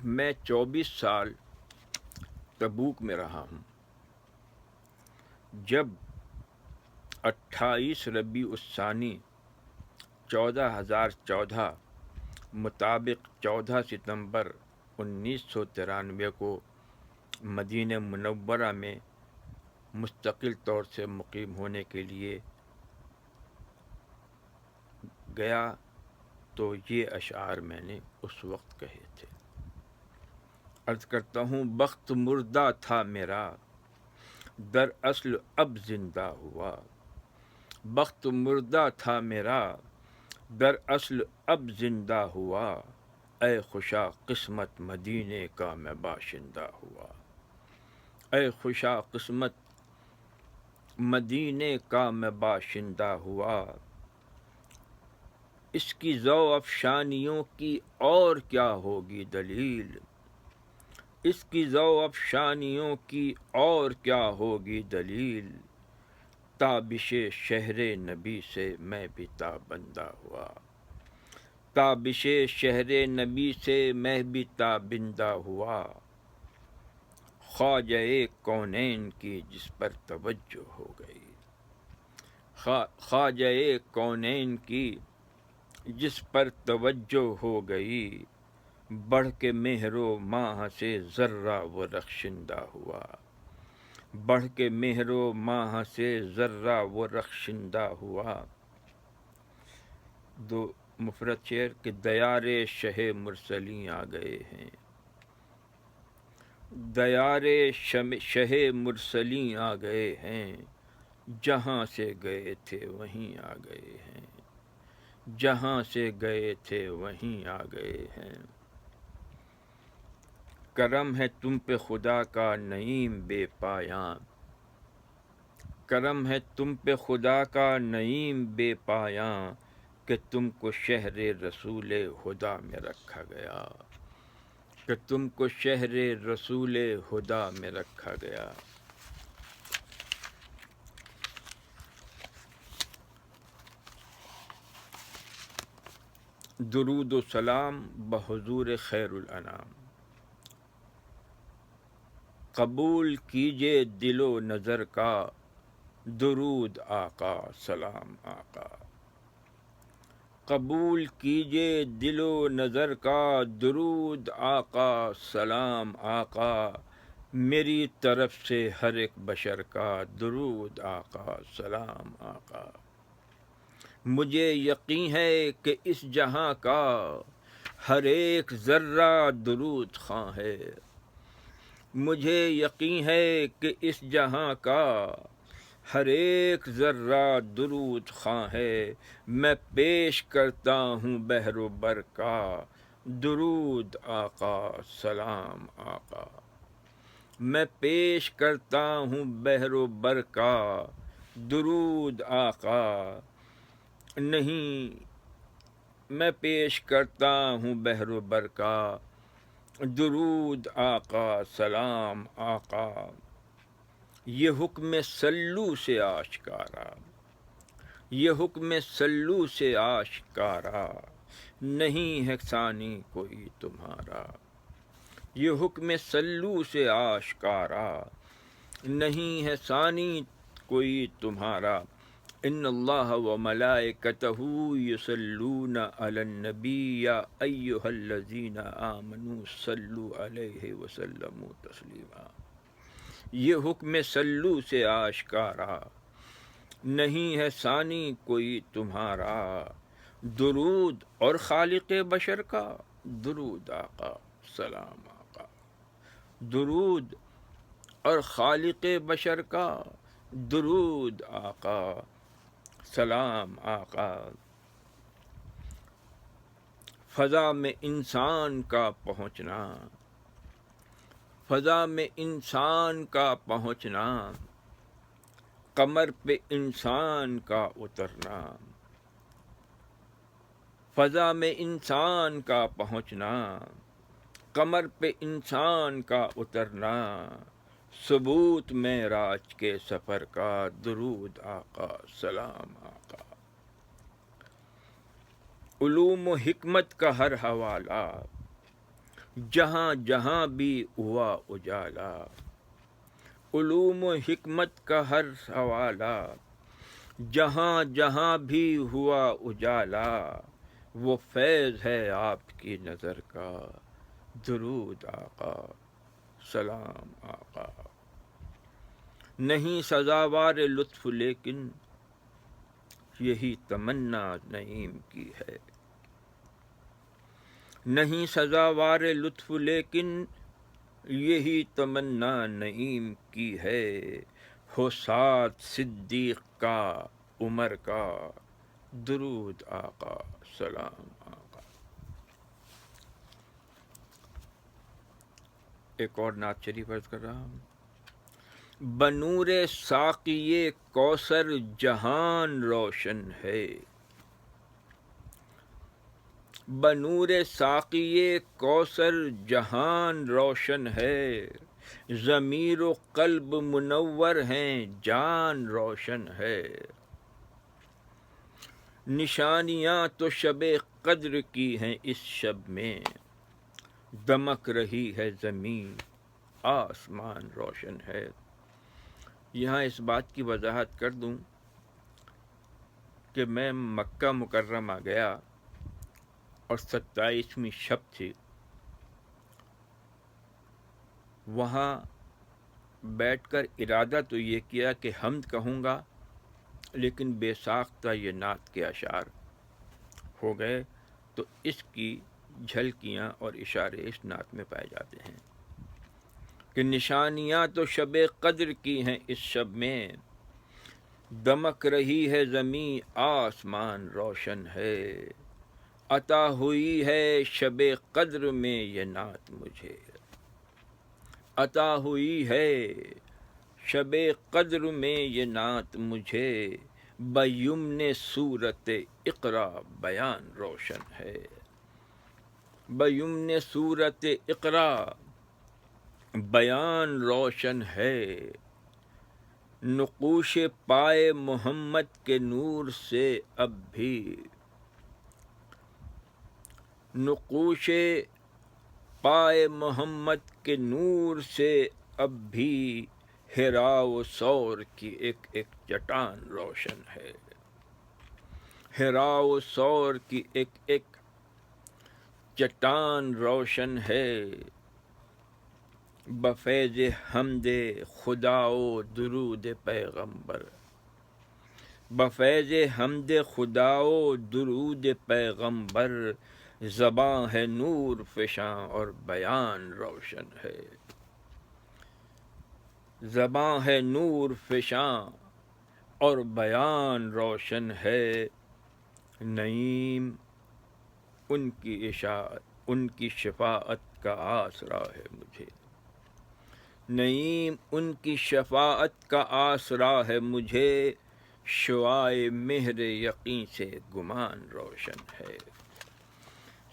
میں 24 سال تبوک میں رہا ہوں. جب 28 ربیع الثانی 14,014 مطابق 14 ستمبر 1993 کو مدینہ منورہ میں مستقل طور سے مقیم ہونے کے لیے گیا تو یہ اشعار میں نے اس وقت کہے تھے. عرض کرتا ہوں بخت مردہ تھا میرا دراصل اب زندہ ہوا. بخت مردہ تھا میرا دراصل اب زندہ ہوا. اے خوشا قسمت مدینے کا میں باشندہ ہوا. اے خوشا قسمت مدینے کا میں باشندہ ہوا. اس کی ذو افشانیوں کی اور کیا ہوگی دلیل. اس کی ذو افشانیوں کی اور کیا ہوگی دلیل. تابش شہر نبی سے میں بھی تابندہ ہوا. تابش شہر نبی سے میں بھی تابندہ ہوا. خواجہ کونین کی جس پر توجہ ہو گئی. خواجہ کونین کی جس پر توجہ ہو گئی. بڑھ کے مہر و ماہ سے ذرہ وہ رخشندہ ہوا. بڑھ کے مہر و ماہ سے ذرہ وہ رخشندہ ہوا. دو مفرد شعر کہ دیار شہ مرسلیں آ گئے ہیں. دیار شہ مرسلیں آ گئے ہیں. جہاں سے گئے تھے وہیں آ گئے ہیں. جہاں سے گئے تھے وہیں آ گئے ہیں. کرم ہے تم پہ خدا کا نعیم بے پایاں. کرم ہے تم پہ خدا کا نعیم بے پایاں کہ تم کو شہر رسول خدا میں رکھا گیا. کہ تم کو شہر رسول خدا میں رکھا گیا. درود و سلام بحضور خیر الانام. قبول کیجے دل و نظر کا درود آقا سلام آقا. قبول کیجے دل و نظر کا درود آقا سلام آقا. میری طرف سے ہر ایک بشر کا درود آقا سلام آقا. مجھے یقین ہے کہ اس جہاں کا ہر ایک ذرہ درود خواں ہے. مجھے یقین ہے کہ اس جہاں کا ہر ایک ذرہ درود خواں ہے. میں پیش کرتا ہوں بحر و بر کا درود آقا سلام آقا. میں پیش کرتا ہوں بحر و بر کا درود آقا. نہیں میں پیش کرتا ہوں بحر و بر کا درود آقا سلام آقا. یہ حکم سلو سے آشکارا. یہ حکم سلو سے آشکارا نہیں ہے ثانی کوئی تمہارا. یہ حکم سلو سے آشکارا نہیں ہے ثانی کوئی تمہارا. ان اللہ و ملائکتہ یصلون علی النبی یا ایھا الذین آمنوا صلوا علیہ وسلموا تسلیما. یہ حکم سلو سے آشکارا نہیں ہے ثانی کوئی تمہارا. درود اور خالق بشر کا درود آقا سلام آقا. درود اور خالق بشر کا درود آقا سلام آقا. فضا میں انسان کا پہنچنا. فضا میں انسان کا پہنچنا. قمر پہ انسان کا اترنا. فضا میں انسان کا پہنچنا. قمر پہ انسان کا اترنا. ثبوت معراج کے سفر کا درود آقا سلام آقا. علوم و حکمت کا ہر حوالہ جہاں جہاں بھی ہوا اجالا، علوم و حکمت کا ہر حوالہ، جہاں جہاں بھی ہوا اجالا، وہ فیض ہے آپ کی نظر کا، درود آقا سلام آقا۔ نہیں سزاوار لطف لیکن یہی تمنا نعیم کی ہے، نہیں سزاوار لطف لیکن یہی تمنا نعیم کی ہے، ہو ساتھ صدیق کا عمر کا، درود آقا سلام آقا۔ ایک اور نعت شریف عرض کر رہا ہوں۔ بنور ساقی کوثر جہان روشن ہے، بنور ساقی کوثر جہان روشن ہے، ضمیر و قلب منور ہیں جان روشن ہے، نشانیاں تو شب قدر کی ہیں اس شب میں، دمک رہی ہے زمین آسمان روشن ہے۔ یہاں اس بات کی وضاحت کر دوں کہ میں مکہ مکرمہ گیا اور 27ویں شب تھی، وہاں بیٹھ کر ارادہ تو یہ کیا کہ حمد کہوں گا، لیکن بے ساختہ یہ نعت کے اشعار ہو گئے، تو اس کی جھلکیاں اور اشارے اس نعت میں پائے جاتے ہیں کہ نشانیاں تو شب قدر کی ہیں اس شب میں، دمک رہی ہے زمین آسمان روشن ہے، عطا ہوئی ہے شب قدر میں یہ نعت مجھے، عطا ہوئی ہے شب قدر میں یہ نعت مجھے، بیمن صورت اقرا بیان روشن ہے، بیمن صورت اقرا بیان روشن ہے، نقوش پائے محمد کے نور سے اب بھی، نقوش پائے محمد کے نور سے اب بھی، حرا و ثور کی ایک ایک چٹان روشن ہے، حرا و ثور کی ایک ایک چٹان روشن ہے، بفیض حمد خدا و درود پیغمبر، بفیض حمد خدا و درود پیغمبر، زباں ہے نور فشاں اور بیان روشن ہے، زباں ہے نور فشاں اور بیان روشن ہے، نعیم ان کی اشاعت ان کی شفاعت کا آسرا ہے مجھے، نعیم ان کی شفاعت کا آسرا ہے مجھے، شعاع مہر یقین سے گمان روشن ہے،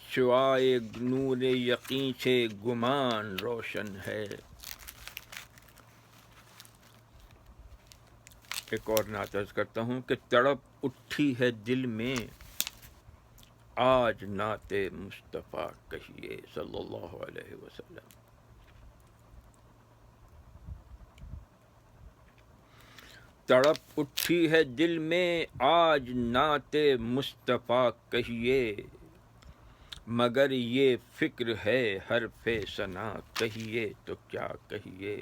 شعاع نور یقین سے گمان روشن ہے۔ ایک اور نعت عرض کرتا ہوں کہ تڑپ اٹھی ہے دل میں آج نعت مصطفیٰ کہیے صلی اللہ علیہ وسلم، تڑپ اٹھی ہے دل میں آج نعت مصطفیٰ کہیے، مگر یہ فکر ہے حرف ثنا کہیے تو کیا کہیے،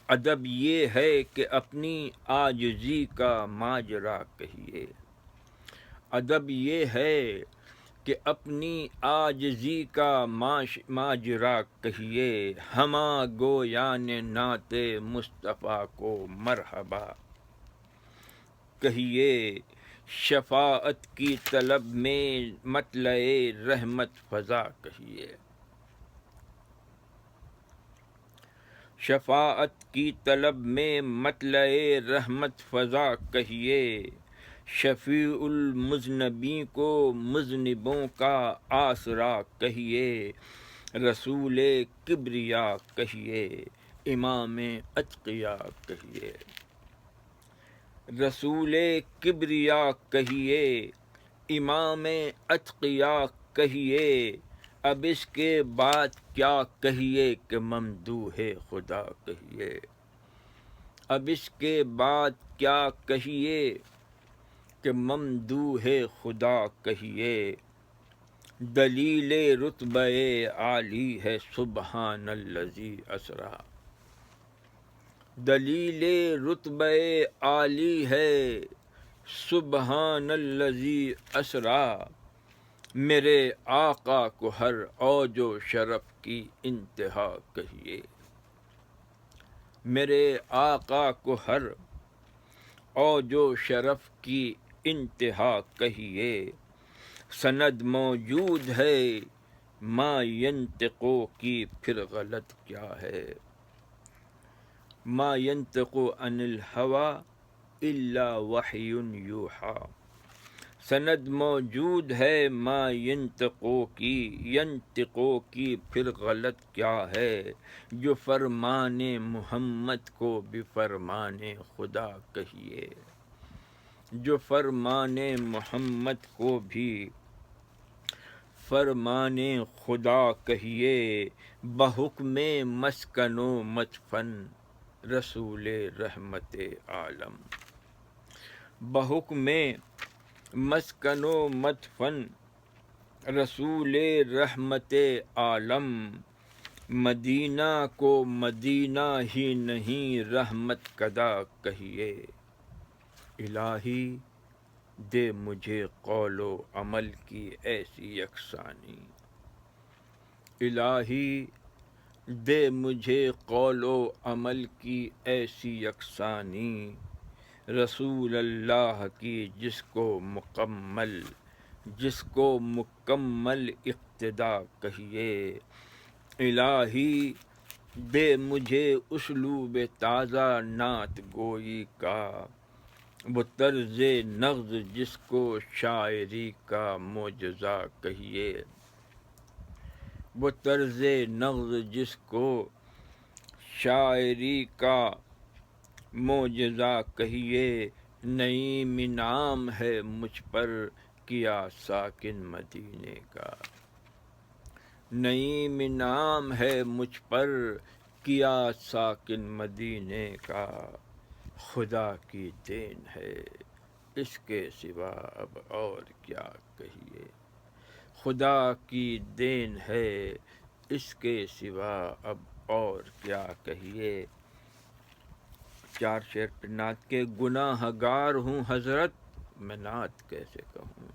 ادب یہ ہے کہ اپنی عاجزی کا ماجرا کہیے، ادب یہ ہے کہ اپنی عاجزی کا ماجرا کہیے، ہمہ گویان نعت مصطفیٰ کو مرحبا کہیے، شفاعت کی طلب میں مطلع رحمت فزا کہیے، شفاعت کی طلب میں مطلع رحمت فزا کہیے، شفیع المذنبین کو مذنبوں کا آسرا کہیے، رسول کبریا کہیے امام اتقیا کہیے، رسول کبریا کہیے امام اتقیا کہیے، اب اس کے بعد کیا کہیے کہ ممدوح خدا کہیے، اب اس کے بعد کیا کہیے کہ ممدوح خدا کہیے، دلیل رتبہ عالی ہے سبحان الذی اسریٰ، دلیل رتبہ عالی ہے سبحان الذی اسریٰ، میرے آقا کو ہر اوج و شرف کی انتہا کہیے، میرے آقا کو ہر اوج و شرف کی انتہا کہیے، سند موجود ہے ما ینطقو کی پھر غلط کیا ہے، ما ینطق عن الہوی الا وحی یوحی، سند موجود ہے ما ینطقو کی پھر غلط کیا ہے، جو فرمان محمد کو بھی فرمان خدا کہیے، جو فرمان محمد کو بھی فرمان خدا کہیے، بحکم مسکن و مدفن رسول رحمت عالم، بحکم مسکن و مدفن رسول رحمت عالم، مدینہ کو مدینہ ہی نہیں رحمت کدا کہیے، الہی دے مجھے قول و عمل کی ایسی یکسانی، الہی دے مجھے قول و عمل کی ایسی یکسانی، رسول اللہ کی جس کو مکمل اقتدا کہیے، الہی دے مجھے اسلوب تازہ نعت گوئی کا، وہ طرز نغز جس کو شاعری کا معجزہ کہیے، وہ طرز نغز جس کو شاعری کا معجزہ کہیے، نعیم انعام ہے مجھ پر کیا ساکن مدینے کا، نعیم انعام ہے مجھ پر کیا ساکن مدینے کا، خدا کی دین ہے اس کے سوا اب اور کیا کہیے، خدا کی دین ہے اس کے سوا اب اور کیا کہیے۔ 4 شعر پہ نعت کے، گناہ گار ہوں حضرت میں نعت کیسے کہوں،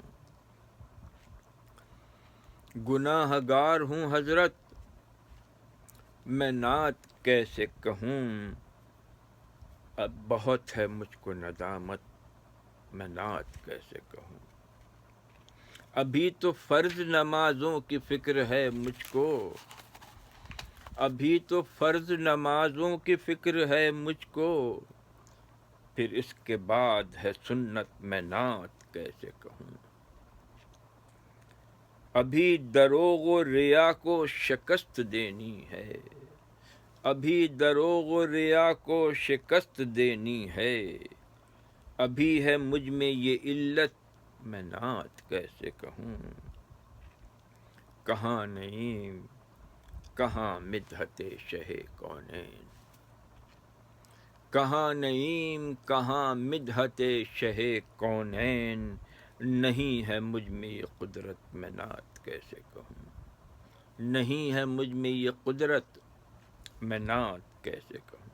گناہ گار ہوں حضرت میں نعت کیسے کہوں، اب بہت ہے مجھ کو ندامت میں نعت کیسے کہوں، ابھی تو فرض نمازوں کی فکر ہے مجھ کو، ابھی تو فرض نمازوں کی فکر ہے مجھ کو، پھر اس کے بعد ہے سنت میں نعت کیسے کہوں، ابھی دروغ و ریا کو شکست دینی ہے، ابھی دروغ و ریا کو شکست دینی ہے، ابھی ہے مجھ میں یہ علت میں نعت کیسے کہوں، کہاں نعیم کہاں مدحت شہ کونین، کہاں نعیم کہاں مدحت شہ کونین، نہیں ہے مجھ میں یہ قدرت میں نعت کیسے کہوں، نہیں ہے مجھ میں یہ قدرت میں نعت کیسے کہوں،